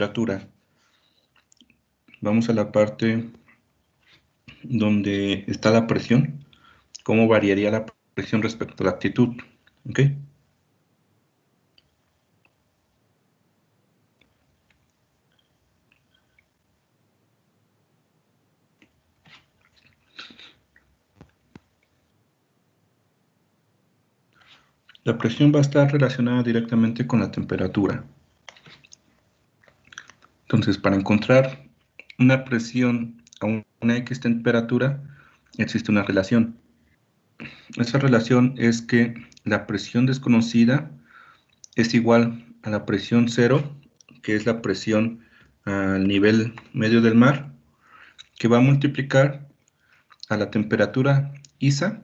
temperatura. Vamos a la parte donde está la presión. ¿Cómo variaría la presión respecto a la altitud? ¿Ok? La presión va a estar relacionada directamente con la temperatura. Entonces, para encontrar una presión a una X temperatura, existe una relación. Esa relación es que la presión desconocida es igual a la presión cero, que es la presión al nivel medio del mar, que va a multiplicar a la temperatura ISA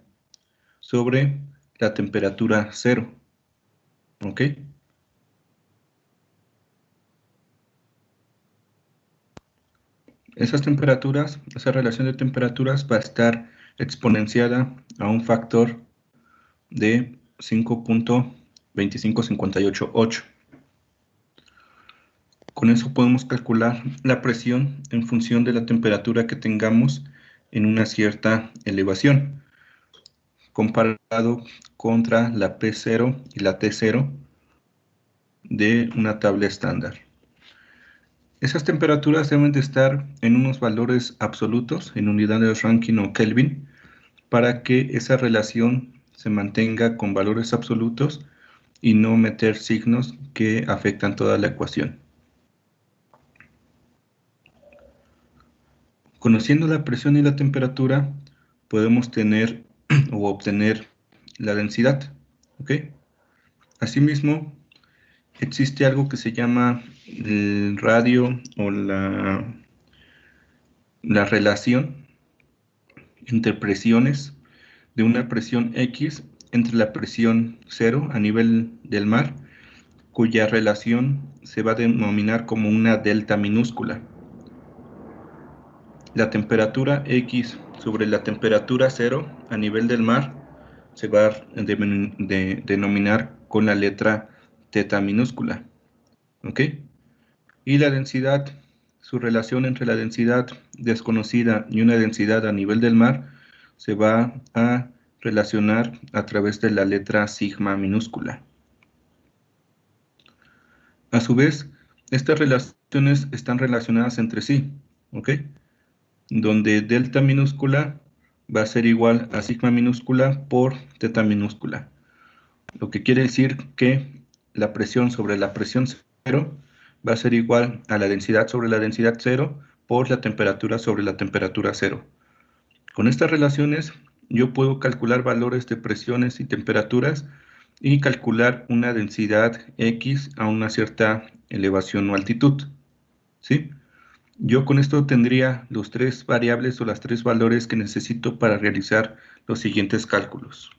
sobre la temperatura cero. ¿Ok? Esas temperaturas, esa relación de temperaturas va a estar exponenciada a un factor de 5.25588. Con eso podemos calcular la presión en función de la temperatura que tengamos en una cierta elevación, comparado contra la P0 y la T0 de una tabla estándar. Esas temperaturas deben de estar en unos valores absolutos, en unidades Rankine o Kelvin, para que esa relación se mantenga con valores absolutos y no meter signos que afectan toda la ecuación. Conociendo la presión y la temperatura, podemos tener o obtener la densidad. ¿Ok? Asimismo, existe algo que se llama el radio o la relación entre presiones de una presión X entre la presión cero a nivel del mar, cuya relación se va a denominar como una delta minúscula. La temperatura X sobre la temperatura cero a nivel del mar se va a denominar con la letra teta minúscula. ¿Ok? Y la densidad, su relación entre la densidad desconocida y una densidad a nivel del mar se va a relacionar a través de la letra sigma minúscula. A su vez, estas relaciones están relacionadas entre sí, ¿ok? Donde delta minúscula va a ser igual a sigma minúscula por teta minúscula. Lo que quiere decir que la presión sobre la presión cero va a ser igual a la densidad sobre la densidad cero por la temperatura sobre la temperatura cero. Con estas relaciones yo puedo calcular valores de presiones y temperaturas y calcular una densidad X a una cierta elevación o altitud. ¿Sí? Yo con esto tendría los tres variables o las tres valores que necesito para realizar los siguientes cálculos.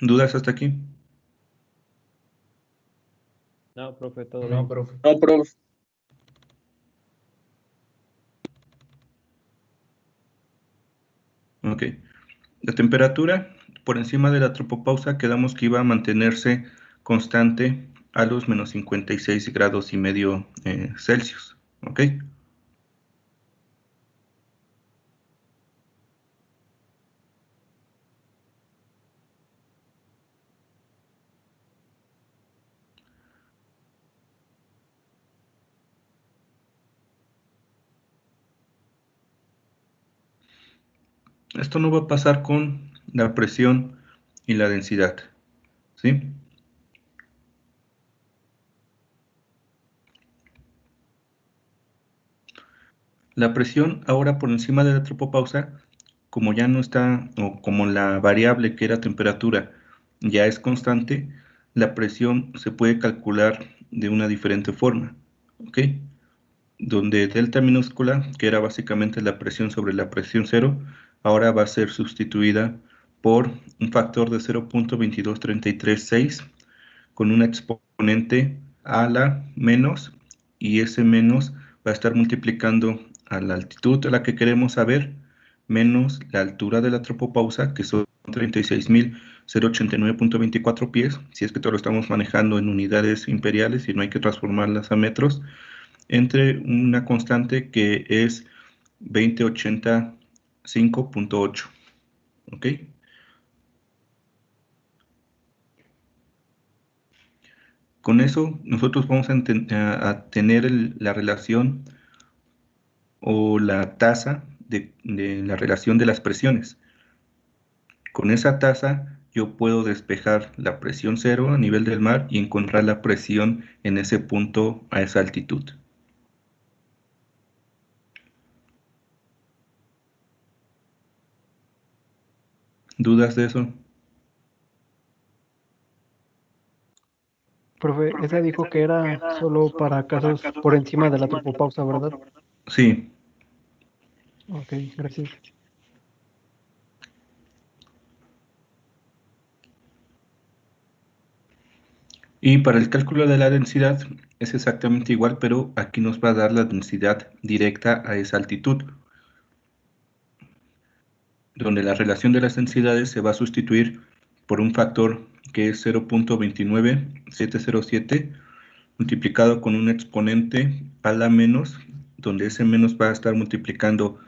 ¿Dudas hasta aquí? No, profe, todo bien. No, profe. Ok. La temperatura por encima de la tropopausa quedamos que iba a mantenerse constante a los menos 56 grados y medio Celsius. ¿Ok? Esto no va a pasar con la presión y la densidad. ¿Sí? La presión ahora por encima de la tropopausa, como ya no está, o como la variable que era temperatura ya es constante, la presión se puede calcular de una diferente forma, ¿ok? Donde delta minúscula, que era básicamente la presión sobre la presión cero, ahora va a ser sustituida por un factor de 0.22336 con una exponente a la menos, y ese menos va a estar multiplicando a la altitud a la que queremos saber, menos la altura de la tropopausa, que son 36.000 0,89.24 pies, si es que todo lo estamos manejando en unidades imperiales y no hay que transformarlas a metros, entre una constante que es 2085.8, ¿ok? Con eso nosotros vamos a tener la relación o la tasa de la relación de las presiones. Con esa tasa yo puedo despejar la presión cero a nivel del mar y encontrar la presión en ese punto a esa altitud. ¿Dudas de eso? Profe, esa dijo que era solo para casos por encima de la tropopausa, ¿verdad? Sí. Ok, gracias. Y para el cálculo de la densidad es exactamente igual, pero aquí nos va a dar la densidad directa a esa altitud, donde la relación de las densidades se va a sustituir por un factor que es 0.29707 multiplicado con un exponente a la menos, donde ese menos va a estar multiplicando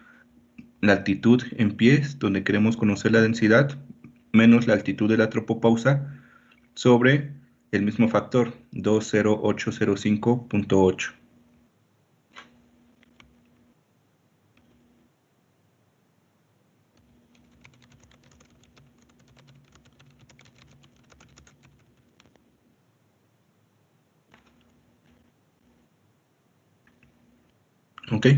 la altitud en pies, donde queremos conocer la densidad, menos la altitud de la tropopausa, sobre el mismo factor, 20805.8. ¿Ok?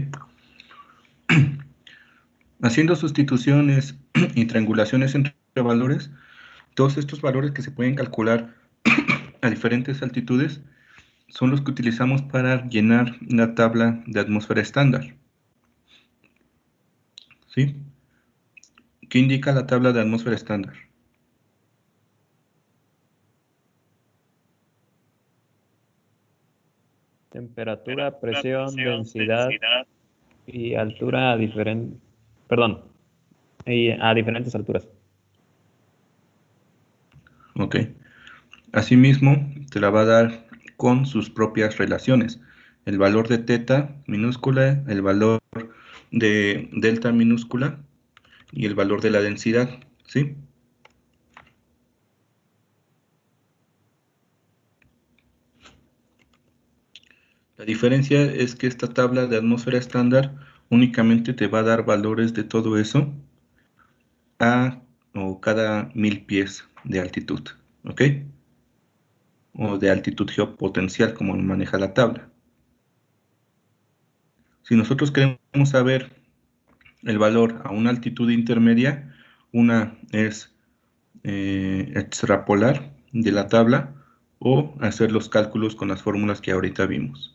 Haciendo sustituciones y triangulaciones entre valores, todos estos valores que se pueden calcular a diferentes altitudes son los que utilizamos para llenar la tabla de atmósfera estándar. ¿Sí? ¿Qué indica la tabla de atmósfera estándar? Temperatura, presión, densidad y altura a diferentes, y a diferentes alturas. Ok. Asimismo, te la va a dar con sus propias relaciones. El valor de teta minúscula, el valor de delta minúscula y el valor de la densidad, ¿sí? La diferencia es que esta tabla de atmósfera estándar únicamente te va a dar valores de todo eso o cada 1000 pies de altitud, ¿ok? O de altitud geopotencial, como maneja la tabla. Si nosotros queremos saber el valor a una altitud intermedia, una es extrapolar de la tabla o hacer los cálculos con las fórmulas que ahorita vimos.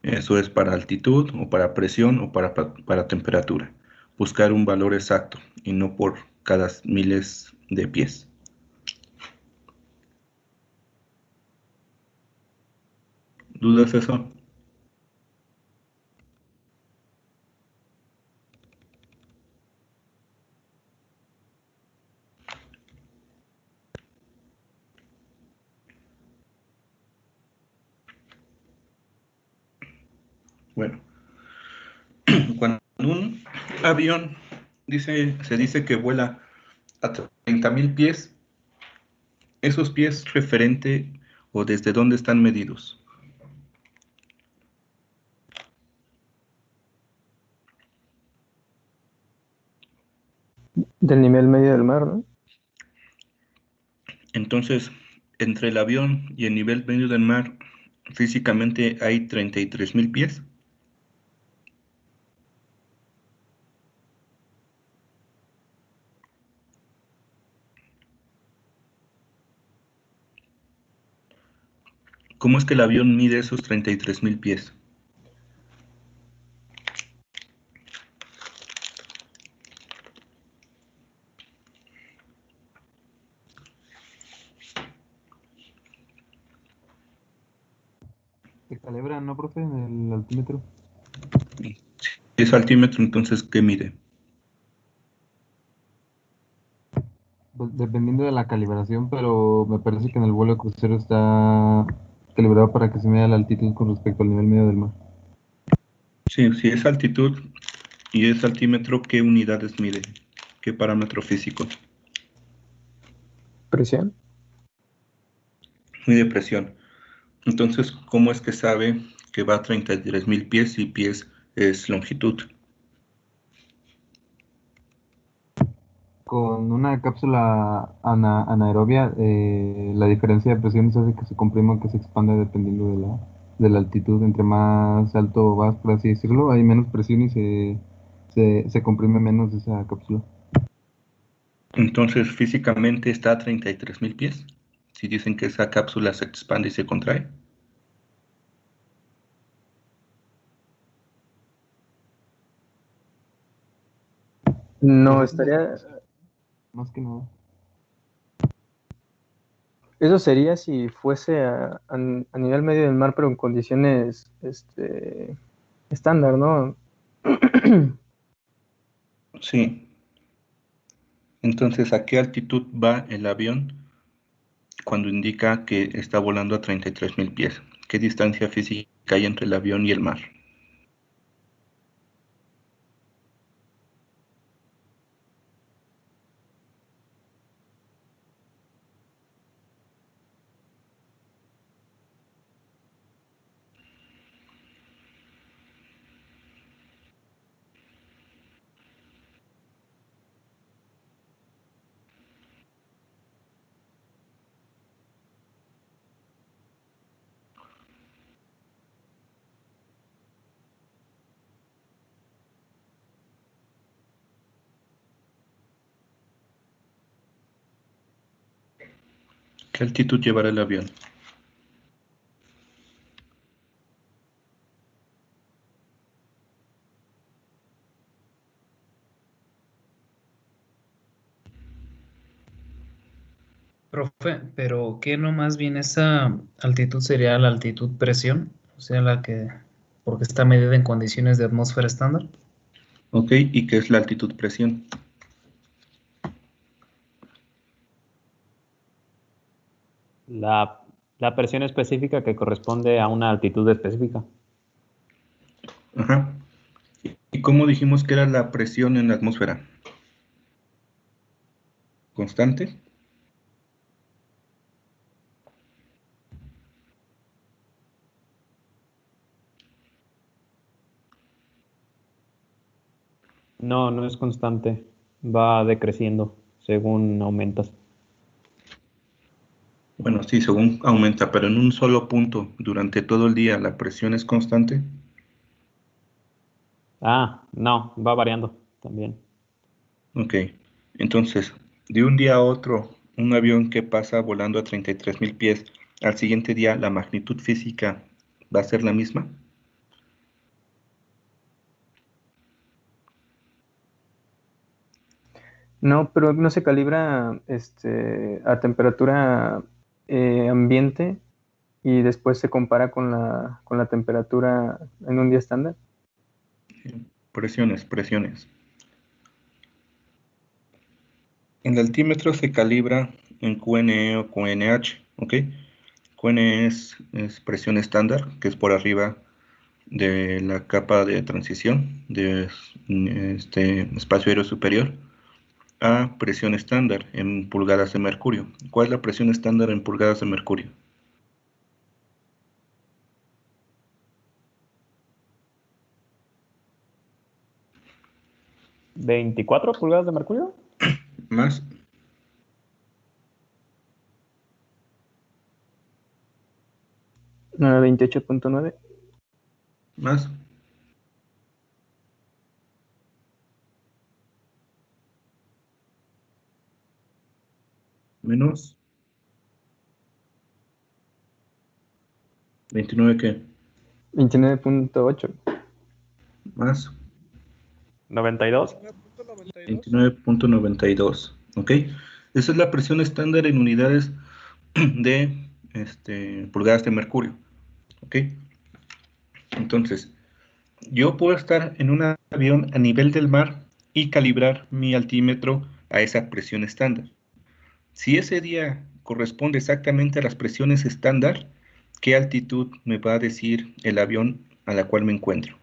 Eso es para altitud o para presión o para temperatura. Buscar un valor exacto y no por cada miles de pies. ¿Dudas eso? Bueno, cuando un avión se dice que vuela a 30.000 pies, esos pies referente o desde dónde están medidos. Del nivel medio del mar, ¿no? Entonces, entre el avión y el nivel medio del mar, físicamente hay 33.000 pies. ¿Cómo es que el avión mide esos 33.000 pies? Se calibra, ¿no, profe? En el altímetro. Si es altímetro, entonces, ¿qué mide? Pues dependiendo de la calibración, pero me parece que en el vuelo de crucero está calibrado para que se mida la altitud con respecto al nivel medio del mar. Sí, si es altitud y es altímetro, ¿qué unidades mide? ¿Qué parámetro físico? Presión. Mide presión. Entonces, ¿cómo es que sabe que va a 33,000 pies si pies es longitud? Con una cápsula anaerobia, la diferencia de presiones hace que se comprima o que se expanda dependiendo de la altitud. Entre más alto vas, por así decirlo, hay menos presión y se comprime menos esa cápsula. Entonces, físicamente está a 33,000 pies. Si dicen que esa cápsula se expande y se contrae. No, Pues estaría. más que nada. Eso sería si fuese a nivel medio del mar, pero en condiciones estándar, ¿no? Sí. Entonces, ¿a qué altitud va el avión cuando indica que está volando a 33,000 pies? ¿Qué distancia física hay entre el avión y el mar? ¿Qué altitud llevará el avión? Profe, pero ¿qué no más bien esa altitud sería la altitud presión? O sea, porque está medida en condiciones de atmósfera estándar. ¿Ok? ¿Y qué es la altitud presión? La, la presión específica que corresponde a una altitud específica. Ajá. ¿Y cómo dijimos que era la presión en la atmósfera? ¿Constante? No, no es constante. Va decreciendo según aumentas. Bueno, sí, según aumenta, pero en un solo punto durante todo el día la presión es constante. Ah, no, va variando también. Ok, entonces, de un día a otro, un avión que pasa volando a 33,000 pies, al siguiente día la magnitud física va a ser la misma. No, pero no se calibra a temperatura ambiente y después se compara con la temperatura en un día estándar. Presiones. El altímetro se calibra en QNE o QNH, ¿ok? QNE es presión estándar, que es por arriba de la capa de transición de este espacio aéreo superior, a presión estándar en pulgadas de mercurio. ¿Cuál es la presión estándar en pulgadas de mercurio? ¿24 pulgadas de mercurio? Más, 28.9. más, menos, 29 qué, 29.8. más, 92. 29,92, ¿ok? Esa es la presión estándar en unidades de pulgadas de mercurio, ¿ok? Entonces, yo puedo estar en un avión a nivel del mar y calibrar mi altímetro a esa presión estándar. Si ese día corresponde exactamente a las presiones estándar, ¿qué altitud me va a decir el avión a la cual me encuentro?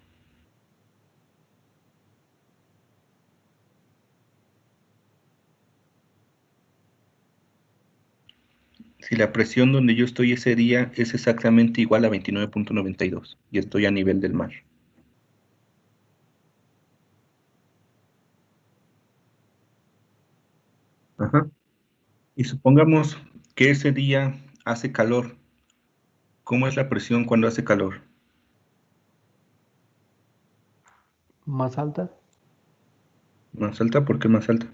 Si la presión donde yo estoy ese día es exactamente igual a 29.92 y estoy a nivel del mar. Ajá. Y supongamos que ese día hace calor. ¿Cómo es la presión cuando hace calor? ¿Más alta? ¿Más alta? ¿Por qué más alta?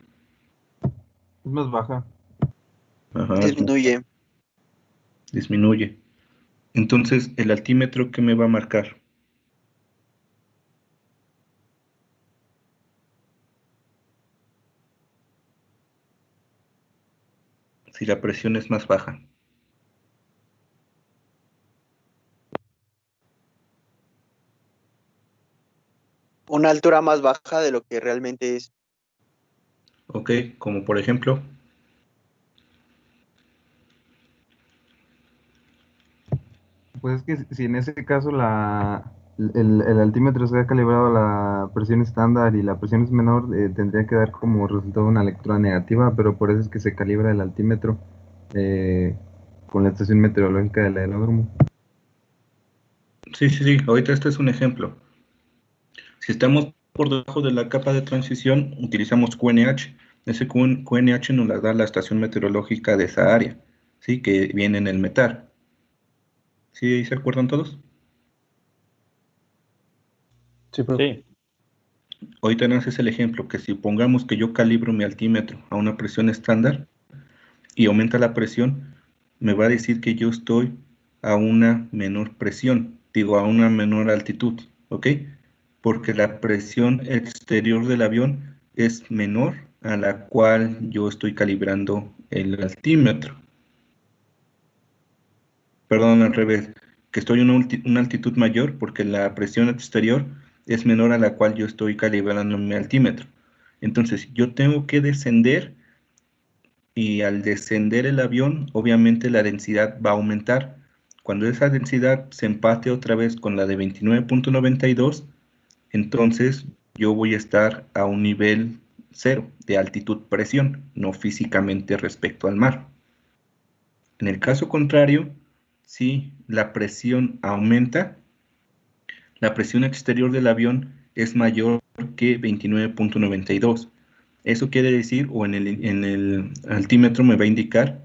Es más baja. Ajá, Disminuye. disminuye. Entonces, ¿el altímetro qué me va a marcar? Si la presión es más baja. Una altura más baja de lo que realmente es. Ok, como por ejemplo, Pues es que si en ese caso el altímetro se ha calibrado a la presión estándar y la presión es menor, tendría que dar como resultado una lectura negativa, pero por eso es que se calibra el altímetro con la estación meteorológica del aeródromo. sí, ahorita este es un ejemplo. Si estamos por debajo de la capa de transición, utilizamos QNH. Ese QNH nos la da la estación meteorológica de esa área, ¿sí? Que viene en el METAR. ¿Sí se acuerdan todos? Sí, profe. Sí. Ahorita nos es el ejemplo, que si pongamos que yo calibro mi altímetro a una presión estándar y aumenta la presión, me va a decir que yo estoy a una menor presión, digo, a una menor altitud, ¿ok? Porque la presión exterior del avión es menor a la cual yo estoy calibrando el altímetro. Perdón, al revés, que estoy en una altitud mayor porque la presión exterior es menor a la cual yo estoy calibrando mi altímetro. Entonces, yo tengo que descender y al descender el avión, obviamente la densidad va a aumentar. Cuando esa densidad se empate otra vez con la de 29.92, entonces yo voy a estar a un nivel cero de altitud-presión, no físicamente respecto al mar. En el caso contrario, si la presión aumenta, la presión exterior del avión es mayor que 29.92. Eso quiere decir, o en el altímetro me va a indicar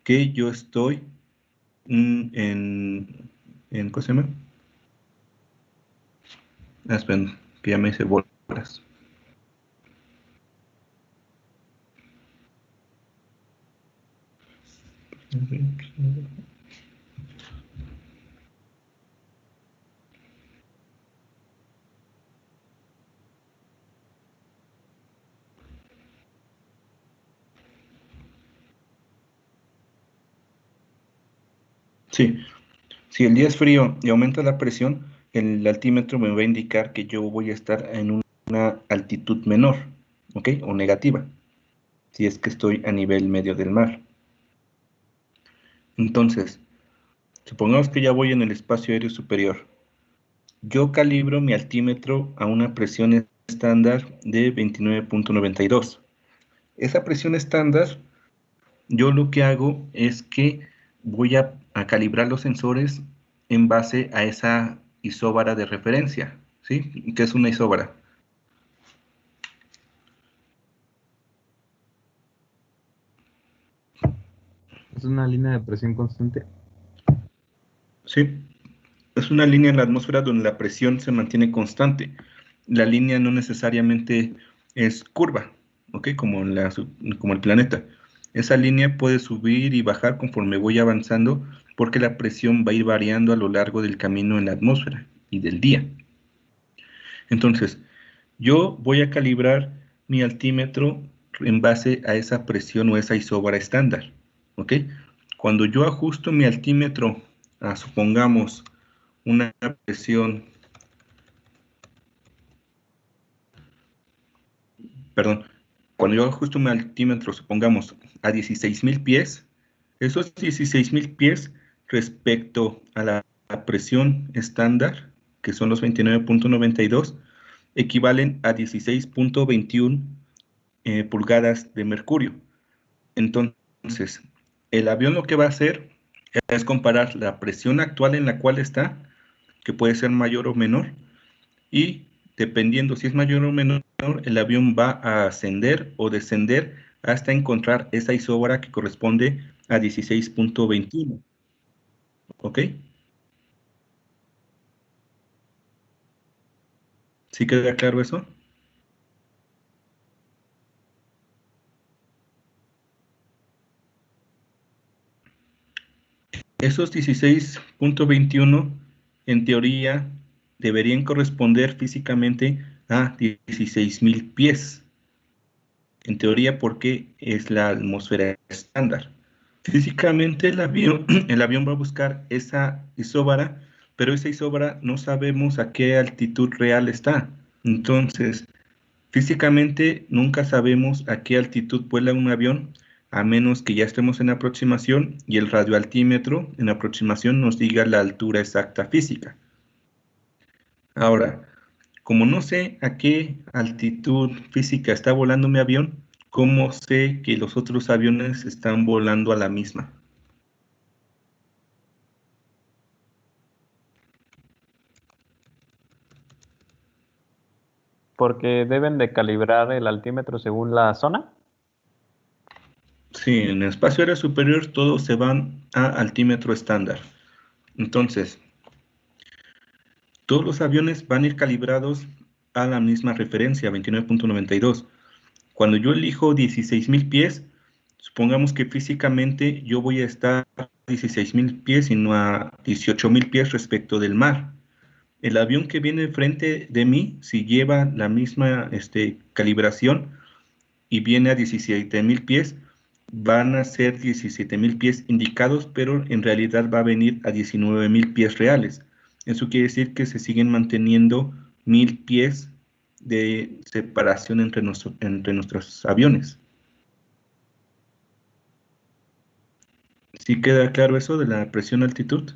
que yo estoy ¿cómo se llama? Esperen, que ya me hice bolas. Sí, si el día es frío y aumenta la presión, el altímetro me va a indicar que yo voy a estar en una altitud menor, ¿ok? O negativa, si es que estoy a nivel medio del mar. Entonces, supongamos que ya voy en el espacio aéreo superior. Yo calibro mi altímetro a una presión estándar de 29.92. Esa presión estándar, yo lo que hago es que voy a calibrar los sensores en base a esa isóbara de referencia, ¿sí? ¿Qué es una isóbara? Es una línea de presión constante. Sí, es una línea en la atmósfera donde la presión se mantiene constante. La línea no necesariamente es curva, ¿ok? Como el planeta. Esa línea puede subir y bajar conforme voy avanzando porque la presión va a ir variando a lo largo del camino en la atmósfera y del día. Entonces, yo voy a calibrar mi altímetro en base a esa presión o esa isóbara estándar, ¿ok? Cuando yo ajusto mi altímetro a, supongamos, una presión, perdón, cuando yo ajusto mi altímetro, supongamos, a 16,000 pies, esos 16,000 pies respecto a la presión estándar, que son los 29.92, equivalen a 16.21 pulgadas de mercurio. Entonces, el avión lo que va a hacer es comparar la presión actual en la cual está, que puede ser mayor o menor, y dependiendo si es mayor o menor, el avión va a ascender o descender hasta encontrar esa isóbara que corresponde a 16.21. ¿Ok? ¿Sí queda claro eso? Esos 16.21 en teoría deberían corresponder físicamente a 16,000 pies. En teoría, porque es la atmósfera estándar. Físicamente el avión va a buscar esa isóbara, pero esa isóbara no sabemos a qué altitud real está. Entonces, físicamente nunca sabemos a qué altitud vuela un avión, a menos que ya estemos en aproximación y el radioaltímetro en aproximación nos diga la altura exacta física. Ahora, como no sé a qué altitud física está volando mi avión, ¿cómo sé que los otros aviones están volando a la misma? Porque deben de calibrar el altímetro según la zona. Sí, en el espacio aéreo superior todos se van a altímetro estándar. Entonces, todos los aviones van a ir calibrados a la misma referencia, 29.92. Cuando yo elijo 16,000 pies, supongamos que físicamente yo voy a estar a 16,000 pies y no a 18,000 pies respecto del mar. El avión que viene frente de mí, si lleva la misma calibración y viene a 17,000 pies, van a ser 17,000 pies indicados, pero en realidad va a venir a 19,000 pies reales. Eso quiere decir que se siguen manteniendo 1,000 pies de separación entre nuestros aviones. ¿Sí queda claro eso de la presión-altitud?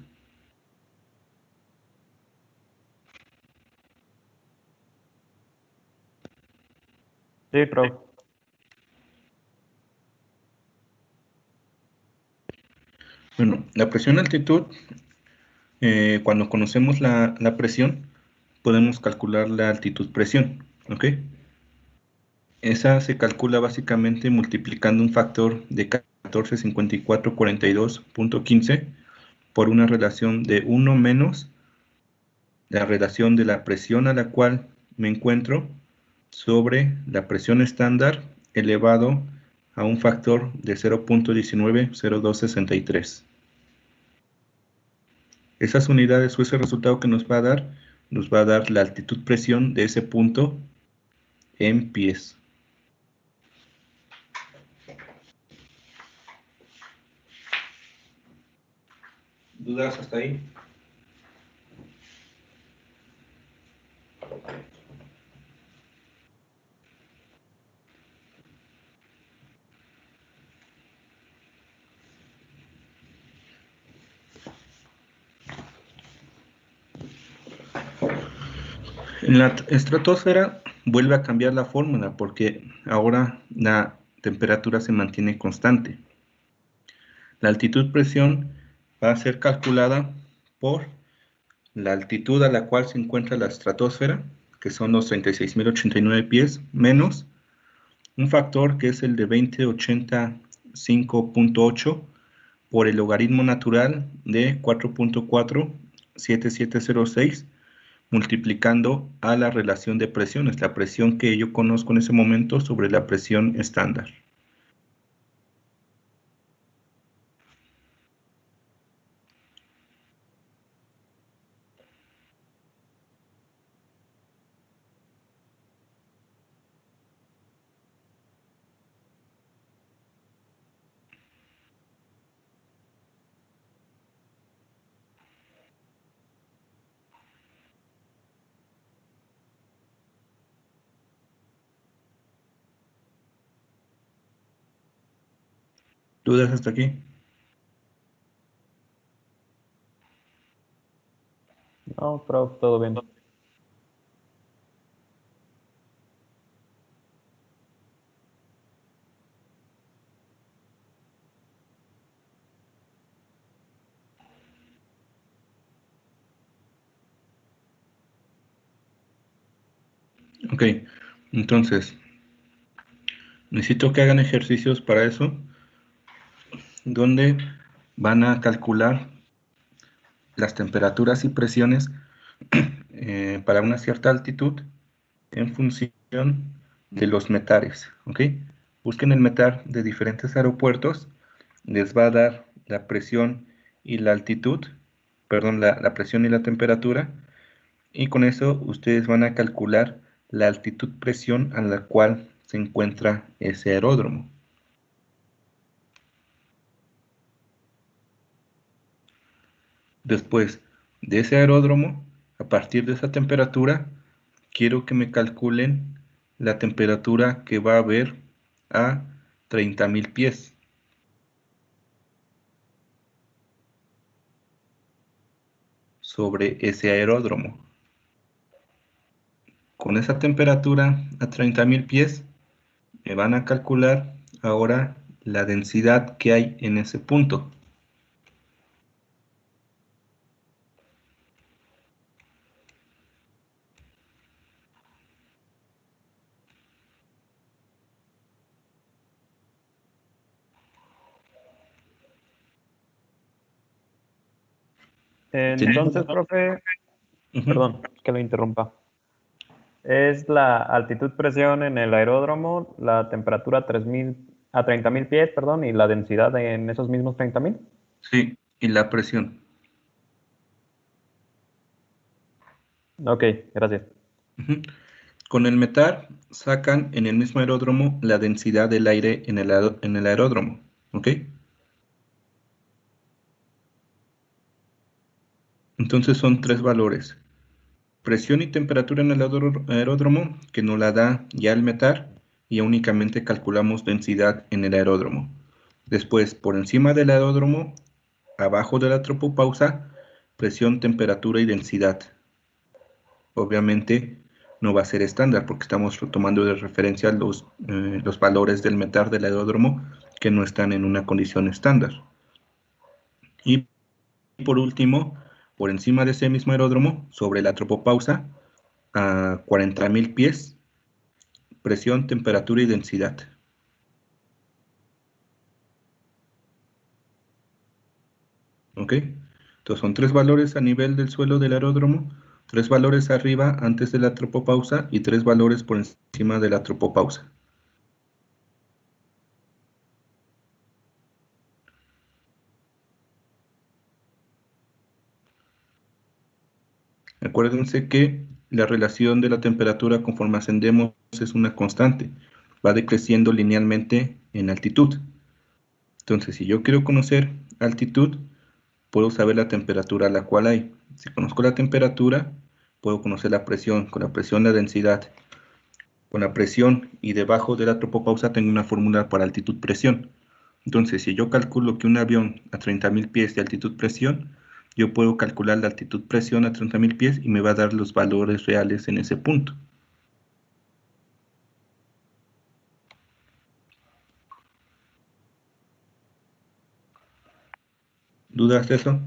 Sí, profe. Bueno, la presión-altitud, cuando conocemos la presión, podemos calcular la altitud-presión, ¿ok? Esa se calcula básicamente multiplicando un factor de 145442.15 por una relación de 1 menos la relación de la presión a la cual me encuentro sobre la presión estándar elevado a un factor de 0.190263. Esas unidades o ese resultado que nos va a dar la altitud-presión de ese punto en pies. ¿Dudas hasta ahí? En la estratosfera vuelve a cambiar la fórmula porque ahora la temperatura se mantiene constante. La altitud-presión va a ser calculada por la altitud a la cual se encuentra la estratosfera, que son los 36,089 pies, menos un factor que es el de 2085.8 por el logaritmo natural de 4.47706, multiplicando a la relación de presiones, la presión que yo conozco en ese momento sobre la presión estándar. ¿Dudas hasta aquí? No, prof, todo bien. Ok, entonces, necesito que hagan ejercicios para eso, donde van a calcular las temperaturas y presiones para una cierta altitud en función de los metares, ¿ok? Busquen el metar de diferentes aeropuertos, les va a dar la presión y la altitud, perdón, la presión y la temperatura, y con eso ustedes van a calcular la altitud-presión a la cual se encuentra ese aeródromo. Después de ese aeródromo, a partir de esa temperatura, quiero que me calculen la temperatura que va a haber a 30.000 pies. Sobre ese aeródromo. Con esa temperatura a 30.000 pies, me van a calcular ahora la densidad que hay en ese punto. Entonces, profe, perdón que lo interrumpa. Es la altitud-presión en el aeródromo, la temperatura a 30.000 pies, perdón, y la densidad en esos mismos 30.000. Sí, y la presión. Ok, gracias. Con el METAR sacan en el mismo aeródromo la densidad del aire en el aeródromo, ¿ok? Entonces son tres valores. Presión y temperatura en el aeródromo, que nos la da ya el METAR, y ya únicamente calculamos densidad en el aeródromo. Después, por encima del aeródromo, abajo de la tropopausa, presión, temperatura y densidad. Obviamente no va a ser estándar porque estamos tomando de referencia los valores del METAR del aeródromo que no están en una condición estándar. Y por último, por encima de ese mismo aeródromo, sobre la tropopausa, a 40.000 pies, presión, temperatura y densidad. ¿Ok? Entonces son tres valores a nivel del suelo del aeródromo, tres valores arriba antes de la tropopausa y tres valores por encima de la tropopausa. Acuérdense que la relación de la temperatura conforme ascendemos es una constante, va decreciendo linealmente en altitud. Entonces, si yo quiero conocer altitud, puedo saber la temperatura a la cual hay. Si conozco la temperatura, puedo conocer la presión. Con la presión, la densidad. Con la presión y debajo de la tropopausa tengo una fórmula para altitud-presión. Entonces, si yo calculo que un avión a 30.000 pies de altitud-presión, yo puedo calcular la altitud-presión a 30.000 pies y me va a dar los valores reales en ese punto. ¿Dudas de eso?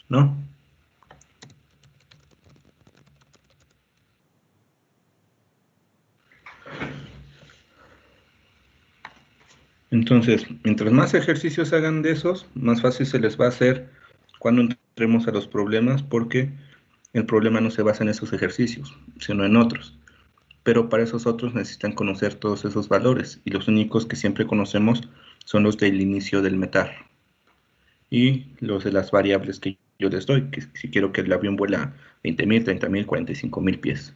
¿No? Entonces, mientras más ejercicios hagan de esos, más fácil se les va a hacer cuando entremos a los problemas, porque el problema no se basa en esos ejercicios, sino en otros. Pero para esos otros necesitan conocer todos esos valores, y los únicos que siempre conocemos son los del inicio del METAR y los de las variables que yo les doy, que si quiero que el avión vuela 20.000, 30.000, 45.000 pies.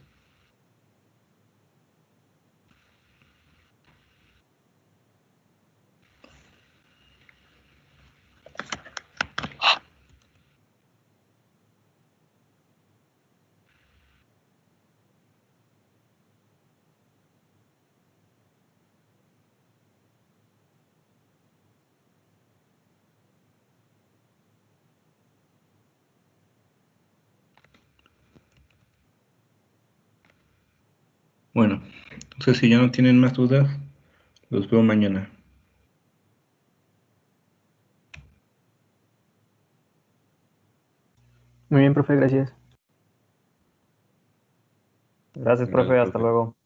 Bueno, entonces si ya no tienen más dudas, los veo mañana. Muy bien, profe, gracias. Gracias, profe. Hasta luego.